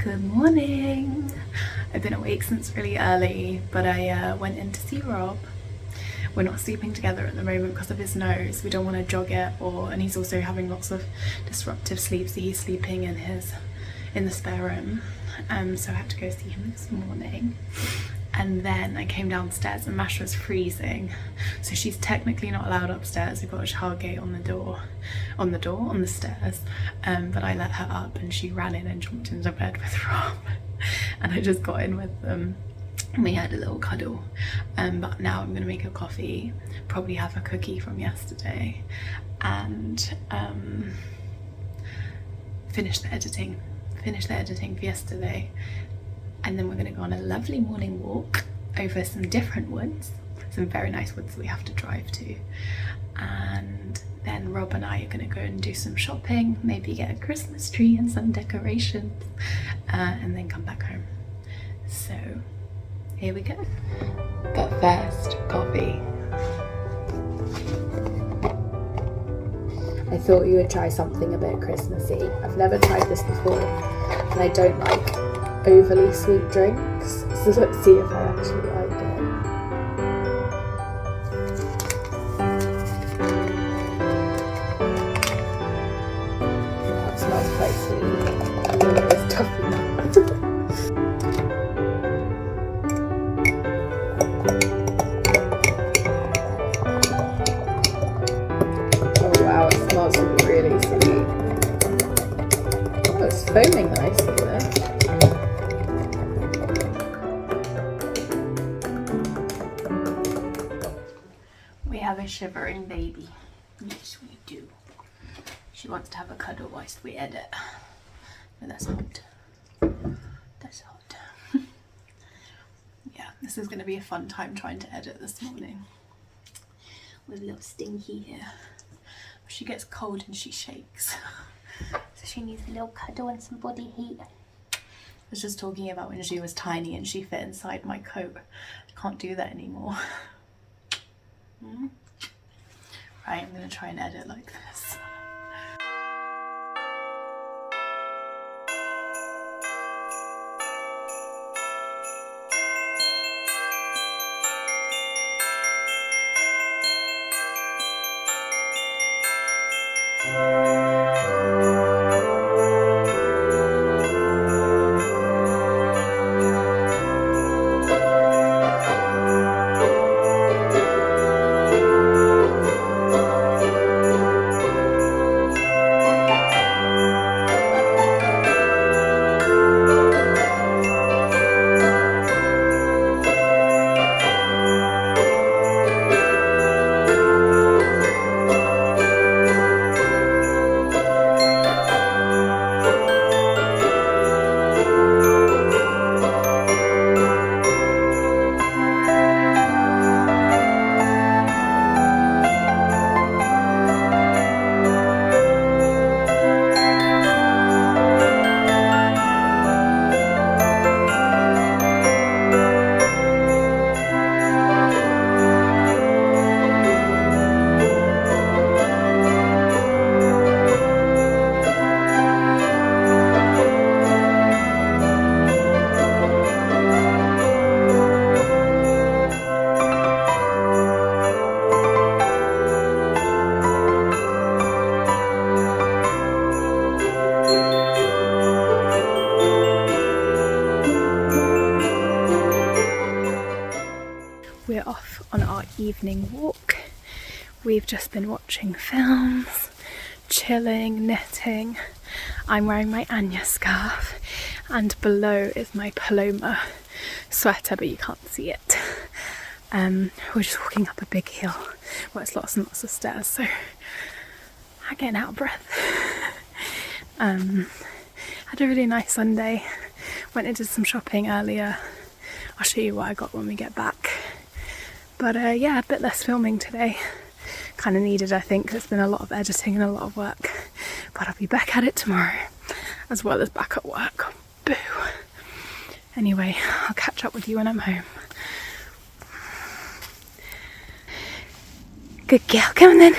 Good morning. I've been awake since really early, but I went in to see Rob. We're not sleeping together at the moment because of his nose. We don't want to jog it, and he's also having lots of disruptive sleep, so he's sleeping in the spare room. So I had to go see him this morning. And then I came downstairs and Masha was freezing, so she's technically not allowed upstairs. We've got a child gate on the stairs, but I let her up and she ran in and jumped into bed with Rob, and I just got in with them and we had a little cuddle. But now I'm gonna make a coffee, probably have a cookie from yesterday, and finish the editing for yesterday. And then we're going to go on a lovely morning walk over some different woods, some very nice woods that we have to drive to. And then Rob and I are going to go and do some shopping, maybe get a Christmas tree and some decorations, and then come back home. So here we go. But first, coffee. I thought you would try something a bit Christmassy. I've never tried this before, and I don't like overly sweet drinks, so let's see if I actually like it. That smells quite sweet. I think it's tough enough. Oh wow, it smells really sweet. Oh, it's foaming nicely there. Have a shivering baby. Yes, we do. She wants to have a cuddle whilst we edit. But that's hot. That's hot. Yeah, this is going to be a fun time trying to edit this morning. With little Stinky here. She gets cold and she shakes. So she needs a little cuddle and some body heat. I was just talking about when she was tiny and she fit inside my coat. I can't do that anymore. Right, I'm going to try and edit like this. We're off on our evening walk. We've just been watching films, chilling, knitting. I'm wearing my Anya scarf, and below is my Paloma sweater, but you can't see it. We're just walking up a big hill where it's lots and lots of stairs, so I'm getting out of breath. Had a really nice Sunday. Went and did some shopping earlier. I'll show you what I got when we get back. But yeah, a bit less filming today. Kind of needed, I think. There's been a lot of editing and a lot of work. But I'll be back at it tomorrow, as well as back at work. Boo. Anyway, I'll catch up with you when I'm home. Good girl, come on then.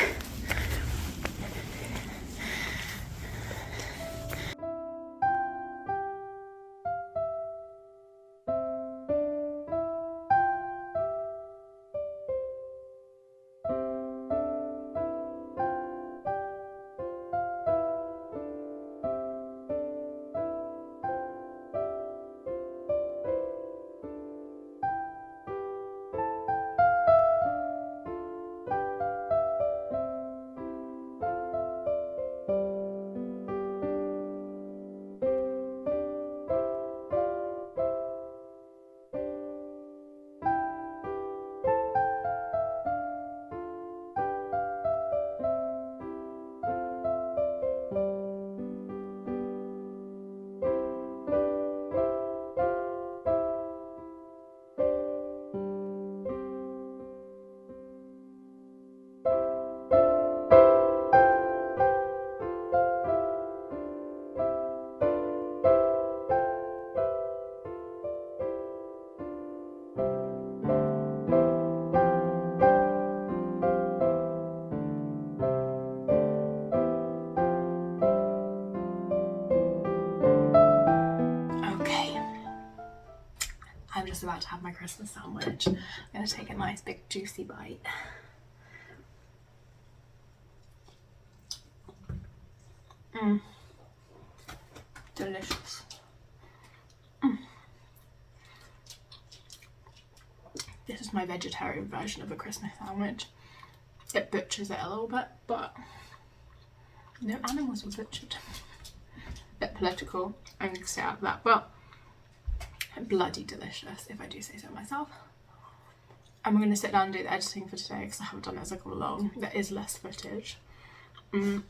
I'm just about to have my Christmas sandwich. I'm going to take a nice big juicy bite. Delicious. This is my vegetarian version of a Christmas sandwich. It butchers it a little bit, but no animals were butchered. Bit political, I'm going to say out of that, but bloody delicious, if I do say so myself. I'm going to sit down and do the editing for today because I haven't done it as I go along. There is less footage. It's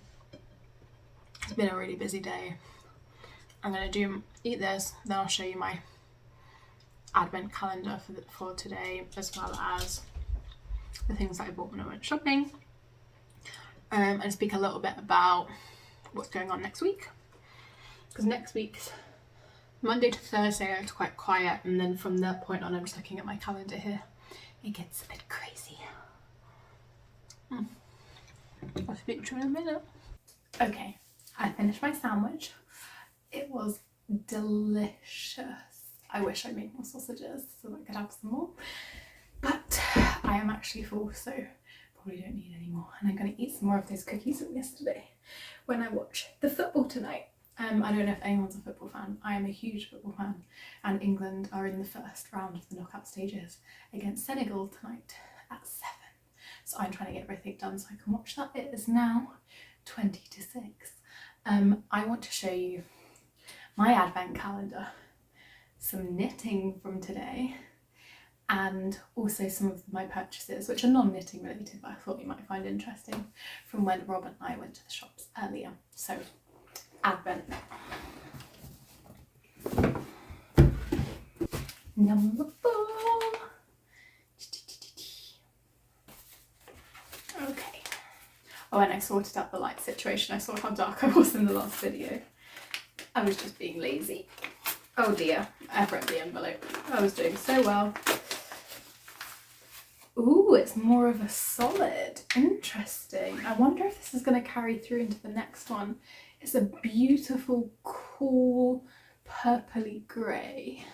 been a really busy day. I'm going to eat this, then I'll show you my advent calendar for today, as well as the things that I bought when I went shopping, and speak a little bit about what's going on next week, because next week's Monday to Thursday it's quite quiet, and then from that point on I'm just looking at my calendar here, it gets a bit crazy. I'll speak to you in a minute. Okay, I finished my sandwich. It was delicious. I wish I made more sausages so that I could have some more, but I am actually full, so probably don't need any more, and I'm going to eat some more of those cookies from yesterday when I watch the football tonight. I don't know if anyone's a football fan. I am a huge football fan, and England are in the first round of the knockout stages against Senegal tonight at 7, so I'm trying to get everything done so I can watch that. It is now 20 to 6. I want to show you my advent calendar, some knitting from today, and also some of my purchases, which are non-knitting related, but I thought you might find interesting, from when Rob and I went to the shops earlier. So, advent. Number 4. Okay. Oh, and I sorted out the light situation. I saw how dark I was in the last video. I was just being lazy. Oh dear, I've ripped the envelope. I was doing so well. Ooh, it's more of a solid. Interesting. I wonder if this is going to carry through into the next one. It's a beautiful, cool, purpley grey.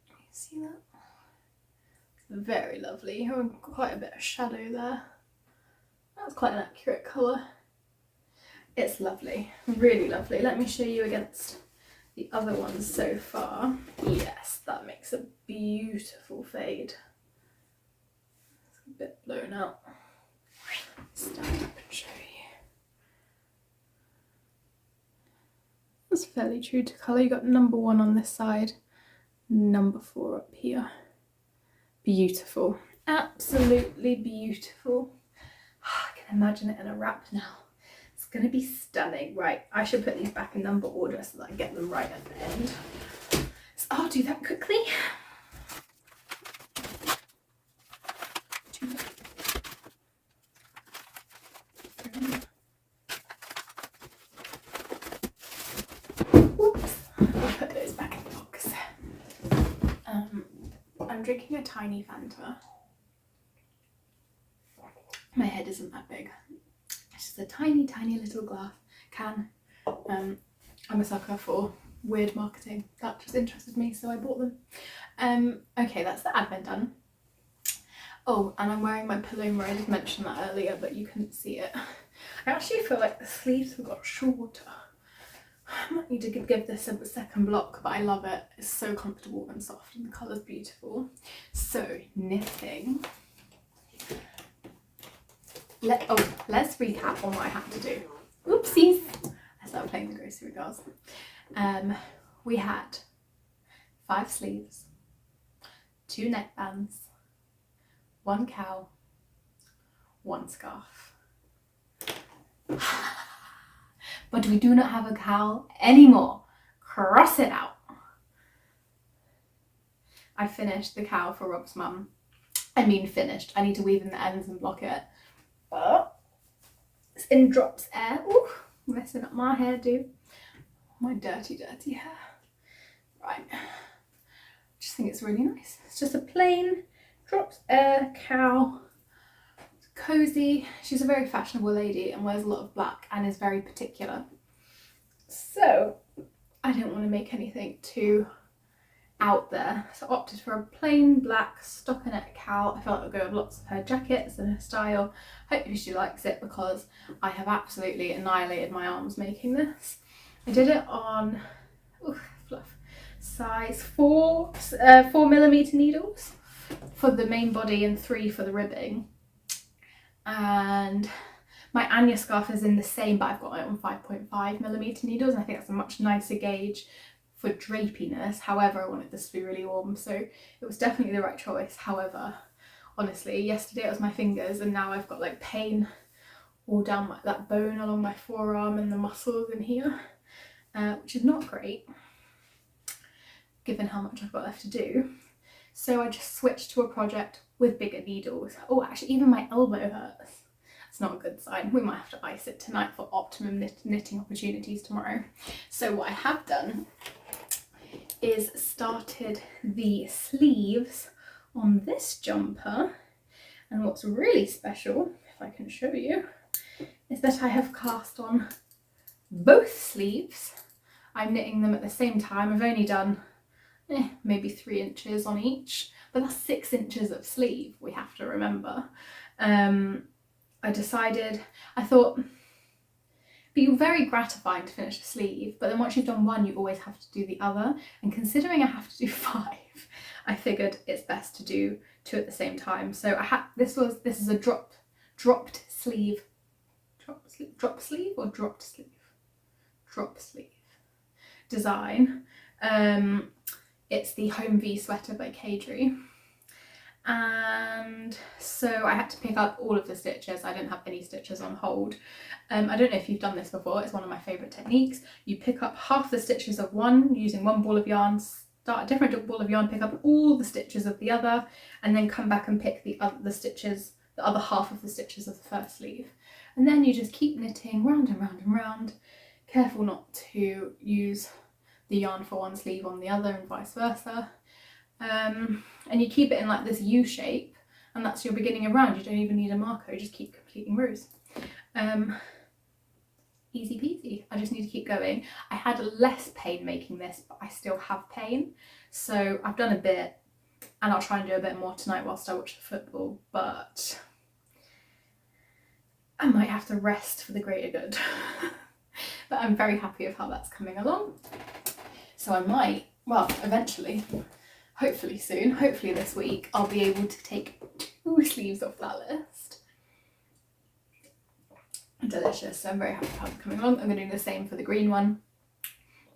Can you see that? Very lovely. Oh, quite a bit of shadow there. That's quite an accurate colour. It's lovely, really lovely. Let me show you against the other ones so far. Yes, that makes a beautiful fade. It's a bit blown out. Stand up and show you. That's fairly true to colour. You got number 1 on this side, number 4 up here. Beautiful, absolutely beautiful. I can imagine it in a wrap now. It's going to be stunning. Right, I should put these back in number order so that I get them right at the end. So I'll do that quickly. Whoops, I'll put those back in the box. I'm drinking a tiny Fanta. My head isn't that big. It's just a tiny, tiny little glass can. I'm a sucker for weird marketing. That just interested me, so I bought them. Okay, that's the advent done. Oh, and I'm wearing my Paloma. I did mention that earlier, but you couldn't see it. I actually feel like the sleeves have got shorter. I might need to give this a second block, but I love it. It's so comfortable and soft, and the colour's beautiful. So, knitting. Let's recap on what I had to do. Oopsies! I started playing the grocery girls. We had 5 sleeves, 2 neckbands, 1 cowl, 1 scarf. But we do not have a cowl anymore. Cross it out. I finished the cowl for Rob's mum. I mean finished. I need to weave in the ends and block it. But it's in drops air. Ooh, messing up my hairdo. My dirty, dirty hair. Right. I just think it's really nice. It's just a plain drops air cowl. It's cozy. She's a very fashionable lady and wears a lot of black and is very particular. So I didn't want to make anything too out there. So I opted for a plain black stockinette cowl. I felt it would go with lots of her jackets and her style. Hopefully she likes it because I have absolutely annihilated my arms making this. I did it on fluff, size 4mm needles for the main body and 3 for the ribbing. And my Anya scarf is in the same, but I've got it on 5.5mm needles, and I think that's a much nicer gauge for drapiness. However, I wanted this to be really warm, so it was definitely the right choice. However, honestly, yesterday it was my fingers, and now I've got like pain all down that bone along my forearm and the muscles in here, which is not great given how much I've got left to do. So I just switched to a project with bigger needles. Oh, actually even my elbow hurts. It's not a good sign. We might have to ice it tonight for optimum knitting opportunities tomorrow. So what I have done is started the sleeves on this jumper, and what's really special, if I can show you, is that I have cast on both sleeves. I'm knitting them at the same time. I've only done maybe 3 inches on each, but that's 6 inches of sleeve, we have to remember. I thought it'd be very gratifying to finish a sleeve, but then once you've done one you always have to do the other, and considering I have to do 5, I figured it's best to do 2 at the same time. So this is a drop sleeve design. It's the Home V sweater by Kadri, and so I had to pick up all of the stitches. I didn't have any stitches on hold. I don't know if you've done this before. It's one of my favourite techniques. You pick up half the stitches of one using one ball of yarn, start a different ball of yarn, pick up all the stitches of the other, and then come back and pick the other half of the stitches of the first sleeve. And then you just keep knitting round and round and round, careful not to use the yarn for one sleeve on the other and vice versa. And you keep it in like this U shape, and that's your beginning of round. You don't even need a marker, you just keep completing rows. Easy peasy. I just need to keep going. I had less pain making this, but I still have pain, so I've done a bit, and I'll try and do a bit more tonight whilst I watch the football, but I might have to rest for the greater good. But I'm very happy with how that's coming along. So I might, well, eventually, hopefully soon, hopefully this week, I'll be able to take 2 sleeves off that list. Delicious. So I'm very happy with how it's coming along. I'm going to do the same for the green one.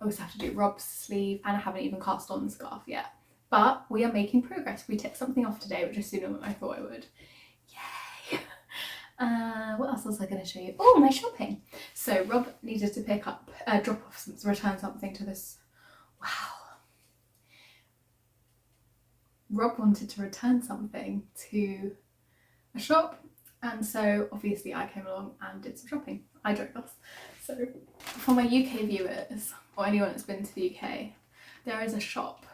I also have to do Rob's sleeve, and I haven't even cast on the scarf yet. But we are making progress. We took something off today, which is sooner than I thought I would. Yay! What else was I going to show you? Oh, my shopping. So Rob needed to pick up, return something to this. Wow. Rob wanted to return something to a shop, and so obviously I came along and did some shopping. I drove us. So for my UK viewers, or anyone that's been to the UK, there is a shop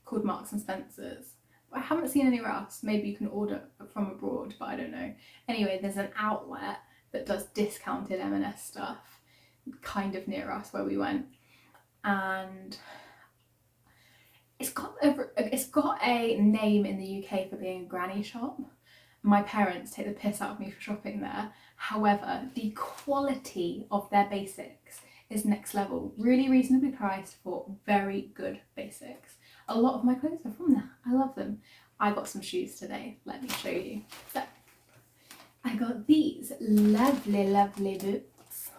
called Marks and Spencer's. I haven't seen anywhere else. Maybe you can order from abroad, but I don't know. Anyway, there's an outlet that does discounted M&S stuff kind of near us where we went, and it's got a name in the UK for being a granny shop. My parents take the piss out of me for shopping there. However, the quality of their basics is next level. Really reasonably priced for very good basics. A lot of my clothes are from there. I love them. I got some shoes today. Let me show you. So, I got these lovely, lovely boots.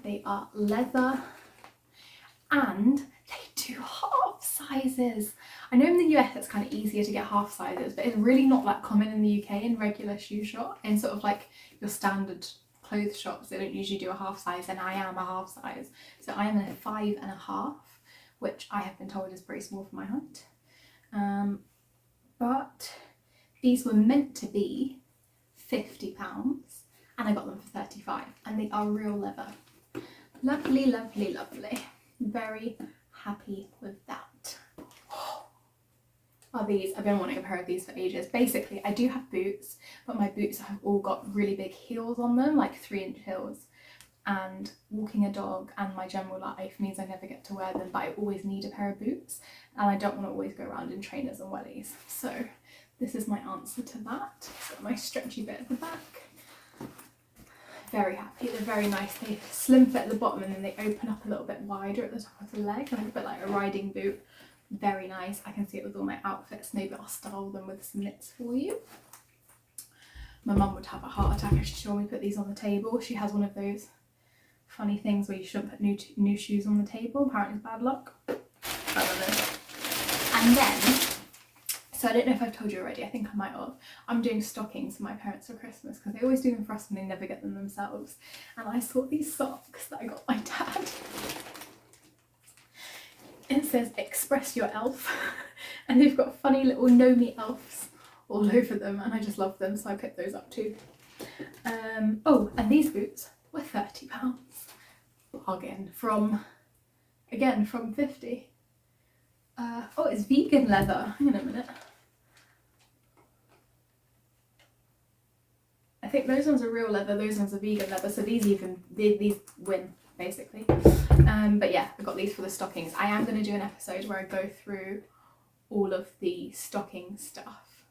They are leather, and they do half sizes. I know in the US it's kind of easier to get half sizes, but it's really not that common in the UK in regular shoe shop. In sort of like your standard clothes shops, they don't usually do a half size, and I am a half size. So I am a 5.5, which I have been told is pretty small for my height. But these were meant to be £50, and I got them for 35, and they are real leather. Lovely, lovely, lovely. Very happy with that. Are these? I've been wanting a pair of these for ages. Basically, I do have boots, but my boots have all got really big heels on them, like 3-inch heels. and walking a dog and my general life means I never get to wear them, but I always need a pair of boots and I don't want to always go around in trainers and wellies. So this is my answer to that. Got my stretchy bit at the back. Very happy. They're very nice. They slim fit at the bottom and then they open up a little bit wider at the top of the leg, like a bit like a riding boot. Very nice. I can see it with all my outfits. Maybe I'll style them with some knits for you. My mum would have a heart attack if she saw me put these on the table. She has one of those funny things where you shouldn't put new shoes on the table. Apparently it's bad luck. And then, so I don't know if I've told you already, I think I might have. I'm doing stockings for my parents for Christmas because they always do them for us and they never get them themselves. And I saw these socks that I got my dad. It says express your elf and they've got funny little know me elves all over them and I just love them, so I picked those up too. Oh, and these boots were £30. Bargain from 50. Oh, it's vegan leather. Hang on a minute. I think those ones are real leather, those ones are vegan leather, so these win basically. But yeah, I got these for the stockings. I am going to do an episode where I go through all of the stocking stuff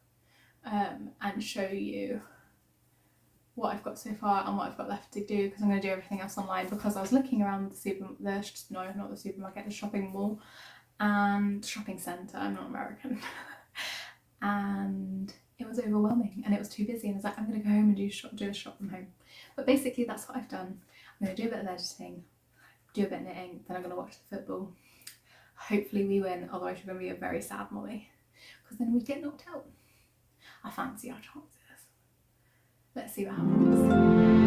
and show you what I've got so far and what I've got left to do, because I'm going to do everything else online, because I was looking around the shopping mall and shopping centre, I'm not American, and it was overwhelming and it was too busy and I was like, I'm going to go home and do a shop from home. But basically that's what I've done. I'm going to do a bit of editing, do a bit of knitting, then I'm going to watch the football. Hopefully we win, otherwise you're going to be a very sad Molly, because then we'd get knocked out. I fancy our chances. Let's see what happens.